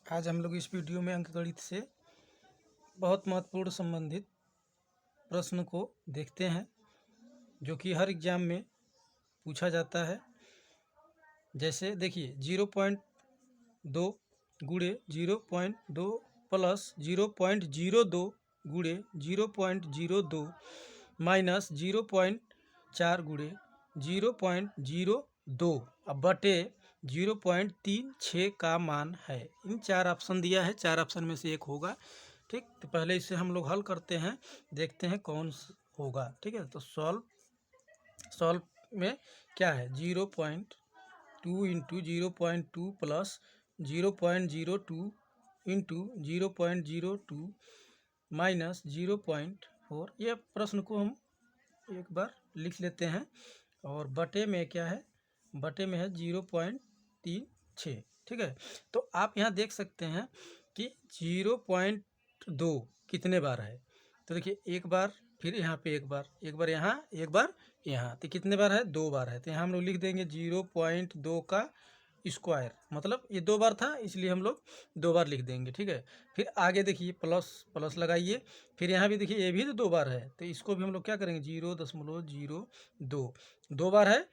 आज हम लोग इस वीडियो में अंकगणित से बहुत महत्वपूर्ण संबंधित प्रश्न को देखते हैं, जो कि हर एग्जाम में पूछा जाता है। जैसे देखिए 0.2 गुणे 0.2 प्लस 0.02 गुणे 0.02 माइनस 0.4 गुणे 0.02 अब बटे 0.36 का मान है। इन चार ऑप्शन दिया है, चार ऑप्शन में से एक होगा। ठीक, तो पहले इसे हम लोग हल करते हैं, देखते हैं कौन होगा। ठीक है, तो सॉल्व में क्या है, 0.2 इंटू 0.2 प्लस 0.02 इंटू 0.02 माइनस 0.4। ये प्रश्न को हम एक बार लिख लेते हैं। और बटे में क्या है, बटे में है 0.36। ठीक है, तो आप यहाँ देख सकते हैं कि 0.2 कितने बार है। तो देखिए एक बार, फिर यहाँ पे एक बार, एक बार यहाँ, एक बार यहाँ, तो कितने बार है, 2 बार है। तो यहाँ हम लोग लिख देंगे 0.2 का स्क्वायर, मतलब ये 2 बार था इसलिए हम लोग 2 बार लिख देंगे। ठीक है, फिर आगे देखिए प्लस प्लस लगाइए, फिर यहाँ भी देखिए ये भी तो 2 बार है, तो इसको भी हम लोग क्या करेंगे, 0.02, 2 बार है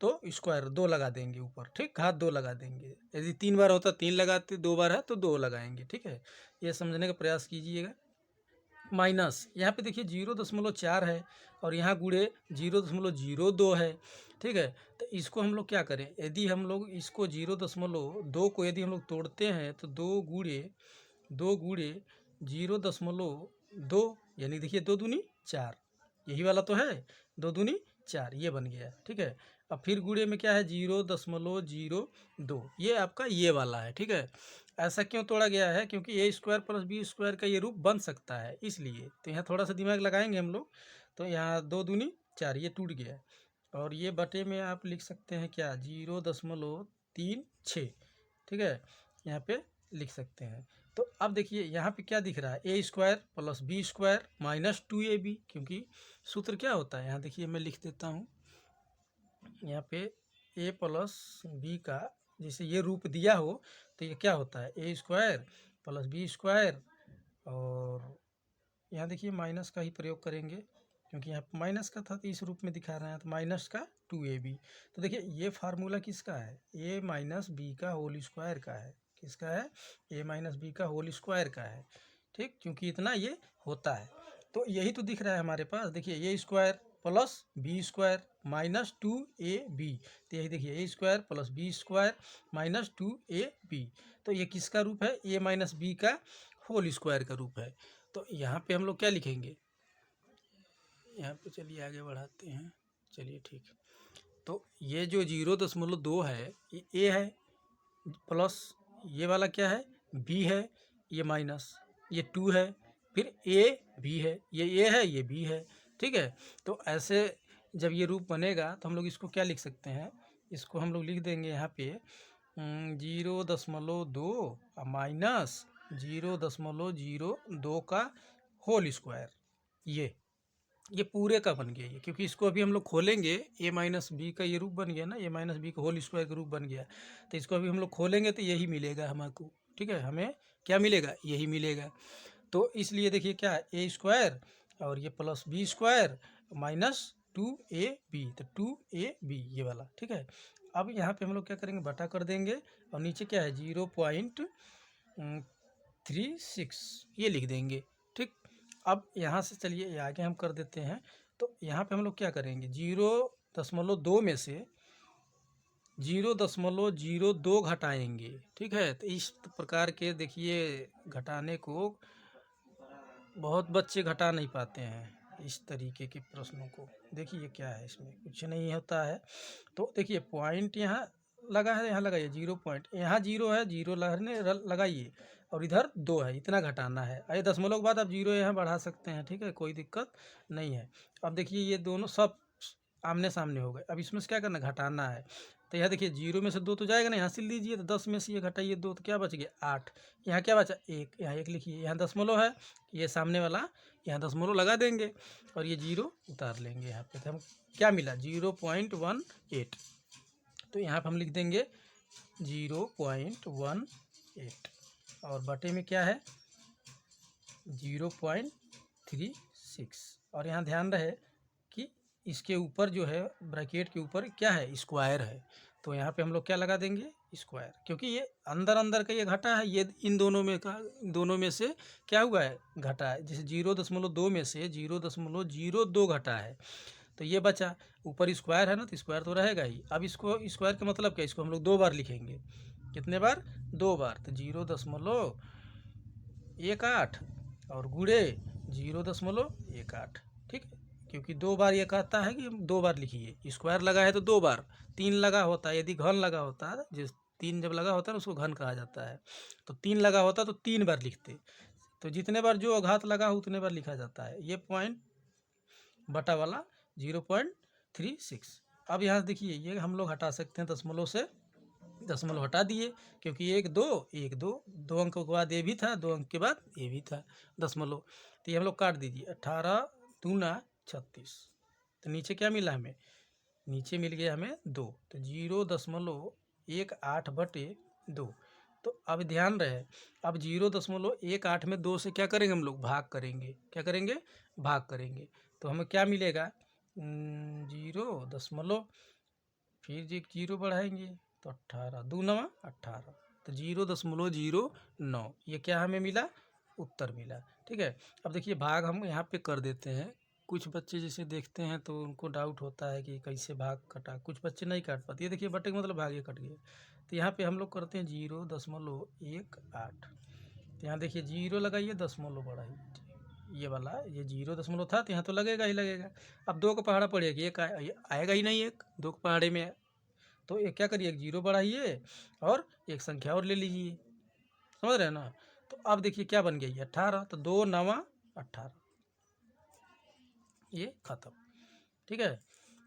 तो स्क्वायर 2 लगा देंगे ऊपर। ठीक, हाथ 2 लगा देंगे। यदि 3 बार होता 3 लगाते, 2 बार है तो 2 लगाएंगे। ठीक है, ये समझने का प्रयास कीजिएगा। माइनस यहाँ पे देखिए 0.4 है और यहाँ गुणे 0.02 है। ठीक है, तो इसको हम लोग क्या करें, यदि हम लोग इसको 0.2 को यदि हम लोग तोड़ते हैं तो 2 गुणे 0.2, यानी देखिए 2 दूनी 4, यही वाला तो है, 2 दूनी 4, ये बन गया। ठीक है, अब फिर गुणे में क्या है, 0.02, ये आपका ये वाला है। ठीक है, ऐसा क्यों तोड़ा गया है, क्योंकि ए स्क्वायर प्लस बी स्क्वायर का ये रूप बन सकता है, इसलिए। तो यहाँ थोड़ा सा दिमाग लगाएंगे हम लोग, तो यहाँ 2 दूनी 4, ये टूट गया। और ये बटे में आप लिख सकते हैं क्या, 0.36। ठीक है, यहाँ पे लिख सकते हैं। तो अब देखिए यहाँ पे क्या दिख रहा है, A square plus B square minus 2ab, क्योंकि सूत्र क्या होता है, यहाँ देखिए मैं लिख देता हूँ। यहाँ पे ए प्लस बी का जैसे ये रूप दिया हो तो ये क्या होता है, A square plus B square, और यहाँ देखिए माइनस का ही प्रयोग करेंगे, क्योंकि यहाँ माइनस का था तो इस रूप में दिखा रहे हैं, तो माइनस का 2ab। तो देखिए ये फार्मूला किसका है, ए माइनस बी का होल स्क्वायर का है। किसका है, ए माइनस बी का होल स्क्वायर का है। ठीक, क्योंकि इतना ये होता है, तो यही तो दिख रहा है हमारे पास। देखिए A square plus B square minus 2ab, तो यही देखिए A square plus B square minus 2ab, तो ये किसका रूप है, ए माइनस बी का होल स्क्वायर का रूप है। तो यहाँ पे हम लोग क्या लिखेंगे, यहाँ पे चलिए आगे बढ़ाते हैं। चलिए ठीक, तो ये जो 0.2 है ये ए है, प्लस ये वाला क्या है, बी है, ये माइनस ये 2 है, फिर ए बी है, ये ए है, ये बी है। ठीक है, तो ऐसे जब ये रूप बनेगा तो हम लोग इसको क्या लिख सकते हैं, इसको हम लोग लिख देंगे यहाँ पे 0.2 माइनस 0.02 का होल स्क्वायर। ये पूरे का बन गया ये, क्योंकि इसको अभी हम लोग खोलेंगे, ए माइनस बी का ये रूप बन गया ना, ए माइनस बी का होल स्क्वायर का रूप बन गया, तो इसको अभी हम लोग खोलेंगे तो यही मिलेगा हमको। ठीक है, हमें क्या मिलेगा, यही मिलेगा। तो इसलिए देखिए क्या है, ए स्क्वायर और ये plus B square minus 2ab, तो 2ab ये वाला। ठीक है, अब यहाँ पे हम लोग क्या करेंगे, बटा कर देंगे, और नीचे क्या है 0.36 ये लिख देंगे। ठीक, अब यहाँ से चलिए ये आगे हम कर देते हैं। तो यहाँ पे हम लोग क्या करेंगे, 0.2 में से 0.02 घटाएंगे। ठीक है, तो इस प्रकार के देखिए घटाने को बहुत बच्चे घटा नहीं पाते हैं, इस तरीके के प्रश्नों को। देखिए क्या है, इसमें कुछ नहीं होता है। तो देखिए पॉइंट यहाँ लगा है, यहाँ लगाइए 0 पॉइंट, यहाँ 0 है, 0 लगाइए, और इधर 2 है, इतना घटाना है। अरे दशमलव के बाद आप 0 यहाँ बढ़ा सकते हैं। ठीक है, कोई दिक्कत नहीं है। अब देखिए ये दोनों सब आमने सामने हो गए, अब इसमें से क्या करना, घटाना है। तो यहाँ देखिए 0 में से 2 तो जाएगा ना, यहाँ से लीजिए, तो 10 में से ये घटाइए 2, तो क्या बच गया 8। यहाँ क्या बचा 1, यहाँ 1 लिखिए, यहाँ दशमलव है, ये सामने वाला यहाँ दशमलव लगा देंगे, और ये 0 उतार लेंगे यहाँ पे। तो हम क्या मिला 0.18, तो यहाँ पर हम लिख देंगे 0.18। और बटे में क्या है 0.36। और यहाँ ध्यान रहे कि इसके ऊपर जो है ब्रैकेट के ऊपर क्या है स्क्वायर है, तो यहाँ पे हम लोग क्या लगा देंगे स्क्वायर, क्योंकि ये अंदर अंदर का ये घटा है, ये इन दोनों में से क्या हुआ है घटा है। जैसे 0.2 में से 0.02 घटा है तो ये बचा, ऊपर स्क्वायर है ना तो स्क्वायर तो रहेगा ही। अब इसको स्क्वायर का मतलब क्या, इसको हम लोग 2 बार लिखेंगे। कितने बार 2 बार, तो 0.18 और गुणे 0.18, ठीक है, क्योंकि 2 बार ये कहता है कि हम 2 बार लिखिए। स्क्वायर लगा है तो 2 बार, 3 लगा होता है यदि घन लगा होता है, जिस 3 जब लगा होता है उसको घन कहा जाता है, तो 3 लगा होता तो 3 बार लिखते। तो जितने बार जो घात लगा हो उतने बार लिखा जाता है। ये पॉइंट बटा वाला 0.36। अब यहाँ देखिए ये हम लोग हटा सकते हैं दशमलव से, दशमलव हटा दिए क्योंकि 1 2 1 2 2 अंक के बाद ये भी था, 2 अंक के बाद ये भी था दशमलव, तो ये हम लोग काट दीजिए। 18 दूना 36, तो नीचे क्या मिला हमें, नीचे मिल गया हमें 2, तो 0.18 बटे 2। तो अब ध्यान रहे, अब 0.18 में 2 से क्या करेंगे हम लोग भाग करेंगे, क्या करेंगे भाग करेंगे, तो हमें क्या मिलेगा 0 फिर एक 0 बढ़ाएंगे तो 18 2 9 18, तो 0.09 ये क्या हमें मिला उत्तर मिला। ठीक है, अब देखिए भाग हम यहाँ पे कर देते हैं। कुछ बच्चे जैसे देखते हैं तो उनको डाउट होता है कि कैसे भाग कटा, कुछ बच्चे नहीं काट पाते। ये देखिए बटे का मतलब भाग ये कट गया, तो यहाँ पे हम लोग करते हैं 0.18, तो यहाँ देखिए 0 लगाइए दशमलव बढ़ाइए, ये वाला ये 0 था तो यहाँ तो लगेगा ही लगेगा। अब 2 का पहाड़ा पड़ेगा, एक आएगा ही नहीं, एक 2 के पहाड़े में, तो एक क्या करिए एक 0 बढ़ाइए और एक संख्या और ले लीजिए, समझ रहे हैं ना। तो अब देखिए क्या बन गया ये 18, तो 2 9 18, ये खत्म। ठीक है,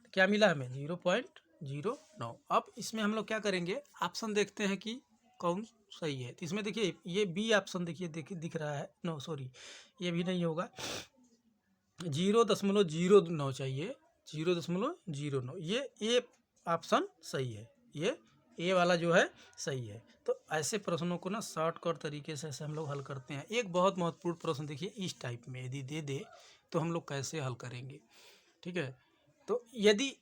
तो क्या मिला हमें 0.09। अब इसमें हम लोग क्या करेंगे, ऑप्शन देखते हैं कि कौन सही है। तो इसमें देखिए ये बी ऑप्शन देखिए दिख रहा है, नो सॉरी ये भी नहीं होगा, 0.09 चाहिए, 0.09, ये ए ऑप्शन सही है, ये ए वाला जो है सही है। तो ऐसे प्रश्नों को ना शॉर्टकट तरीके से ऐसे हम लोग हल करते हैं। एक बहुत महत्वपूर्ण प्रश्न देखिए इस टाइप में यदि दे दे तो हम लोग कैसे हल करेंगे। ठीक है, तो यदि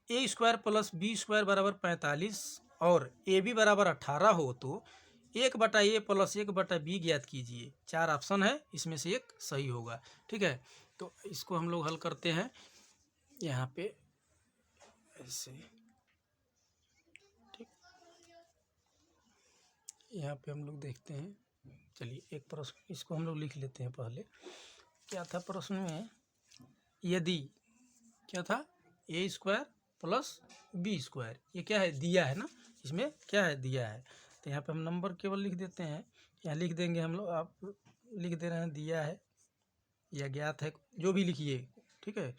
ए स्क्वायर प्लस बी स्क्वायर बराबर 45 और ए बी बराबर 18 हो तो 1/a प्लस 1/b ज्ञात कीजिए। 4 ऑप्शन है, इसमें से एक सही होगा। ठीक है, तो इसको हम लोग हल करते हैं यहाँ पे ऐसे, ठीक, यहाँ पे हम लोग देखते हैं। चलिए एक प्रश्न इसको हम लोग लिख लेते हैं पहले। क्या था प्रश्न में, यदि क्या था ए स्क्वायर प्लस बी स्क्वायर, ये क्या है दिया है ना, इसमें क्या है दिया है, तो यहाँ पे हम नंबर केवल लिख देते हैं, यहाँ लिख देंगे हम लोग, आप लिख दे रहे हैं दिया है या ज्ञात है, जो भी लिखिए। ठीक है,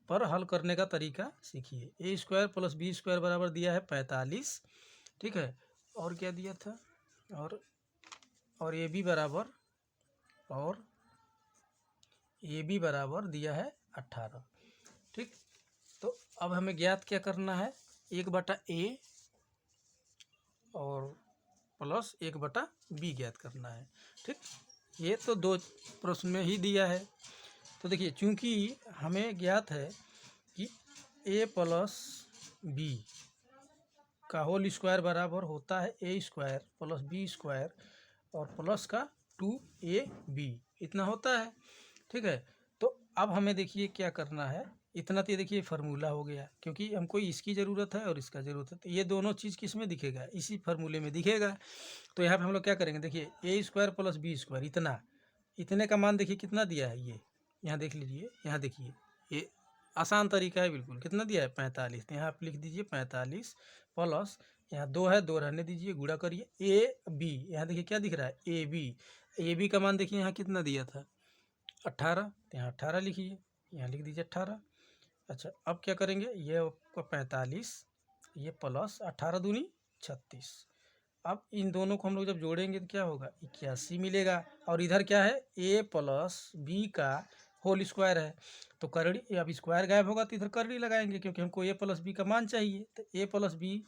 पर हल करने का तरीका सीखिए। ए स्क्वायर प्लस बी स्क्वायर बराबर दिया है 45, ठीक है, और क्या दिया था, और ए बी बराबर, और ए बी बराबर दिया है 18। ठीक, तो अब हमें ज्ञात क्या करना है, 1/a और प्लस 1/b ज्ञात करना है। ठीक, ये तो 2 प्रश्न में ही दिया है। तो देखिए चूंकि हमें ज्ञात है कि a प्लस बी का होल स्क्वायर बराबर होता है a square plus B square और प्लस का 2ab, इतना होता है। ठीक है, तो अब हमें देखिए क्या करना है, इतना तो ये देखिए फार्मूला हो गया, क्योंकि हमको इसकी ज़रूरत है और इसका ज़रूरत है, तो ये दोनों चीज़ किस में दिखेगा, इसी फार्मूले में दिखेगा। तो यहाँ पे हम लोग क्या करेंगे, देखिए A square plus B square, इतने का मान देखिए कितना दिया है, ये यहाँ देख लीजिए, यहाँ देखिए ये आसान तरीका है बिल्कुल, कितना दिया है 45, तो यहाँ आप लिख दीजिए 45 प्लस यहाँ 2 है, 2 रहने दीजिए, गुणा करिए ए बी, यहाँ देखिए क्या दिख रहा है ए बी का मान देखिए यहाँ कितना दिया था 18, तो यहाँ 18 लिखिए, यहाँ लिख दीजिए 18। अच्छा अब क्या करेंगे, ये आपका 45, ये प्लस 18 दूनी 36, अब इन दोनों को हम लोग जब जोड़ेंगे तो क्या होगा 81 मिलेगा, और इधर क्या है ए प्लस बी का होल स्क्वायर है, तो करड़ी, अब स्क्वायर गायब होगा तो इधर करड़ी लगाएंगे क्योंकि हमको ए प्लस बी का मान चाहिए, तो ए प्लस बी,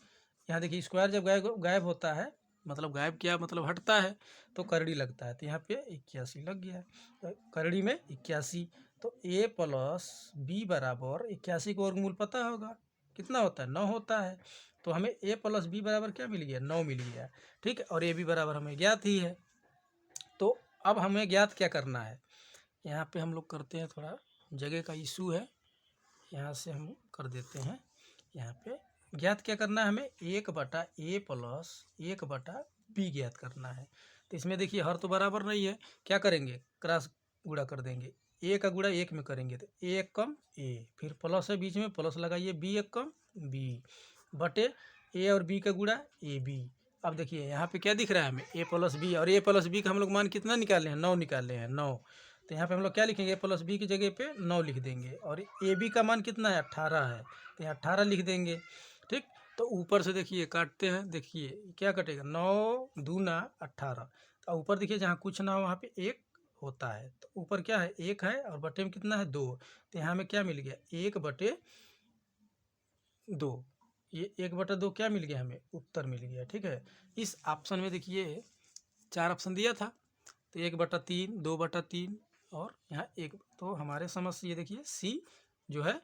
यहाँ देखिए स्क्वायर जब गायब होता है मतलब गायब किया मतलब हटता है, तो करड़ी लगता है। तो यहाँ पे 81 लग गया। तो करड़ी में 81, तो a प्लस बी बराबर 81 को वर्गमूल पता होगा कितना होता है, 9 होता है। तो हमें a प्लस बी बराबर क्या मिल गया, 9 मिल गया। ठीक है, और ए बी बराबर हमें ज्ञात ही है। तो अब हमें ज्ञात क्या करना है, यहाँ पे हम लोग करते हैं, थोड़ा जगह का इशू है, यहाँ से हम कर देते हैं। यहाँ पे ज्ञात क्या करना है हमें, 1/a प्लस 1/b ज्ञात करना है। तो इसमें देखिए हर तो बराबर नहीं है, क्या करेंगे, क्रॉस गुणा कर देंगे। a का गुणा 1 में करेंगे तो a एक कम a, फिर प्लस है बीच में, प्लस लगाइए, b एक कम b बटे a और b का गुणा ए बी। अब देखिए यहाँ पे क्या दिख रहा है हमें, a प्लस बी, और a प्लस बी का हम लोग मान कितना निकाले हैं, 9 निकाले हैं, 9। तो यहाँ पे हम लोग क्या लिखेंगे, a प्लस बी की जगह पे 9 लिख देंगे, और ए बी का मान कितना है, 18 है, तो यहाँ 18 लिख देंगे। ठीक, तो ऊपर से देखिए काटते हैं, देखिए क्या कटेगा, 9 दूना 18, तो ऊपर देखिए जहाँ कुछ ना हो वहाँ पे 1 होता है, तो ऊपर क्या है, 1 है, और बटे में कितना है, 2। तो यहाँ में क्या मिल गया, 1/2, ये 1/2 क्या मिल गया हमें, उत्तर मिल गया। ठीक है, इस ऑप्शन में देखिए 4 ऑप्शन दिया था, तो 1/3, 2/3 और यहाँ 1, तो हमारे समझ से ये देखिए सी जो है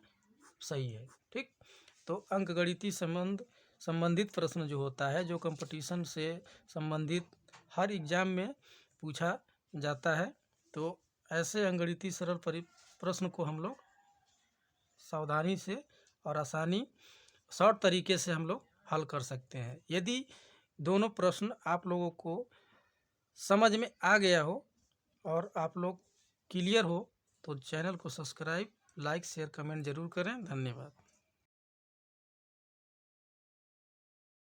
सही है। ठीक, तो अंकगणितीय संबंधित प्रश्न जो होता है, जो कंपटीशन से संबंधित हर एग्जाम में पूछा जाता है, तो ऐसे अंकगणितीय सरल प्रश्न को हम लोग सावधानी से और आसानी शॉर्ट तरीके से हम लोग हल कर सकते हैं। यदि दोनों प्रश्न आप लोगों को समझ में आ गया हो और आप लोग क्लियर हो, तो चैनल को सब्सक्राइब, लाइक, शेयर, कमेंट जरूर करें। धन्यवाद।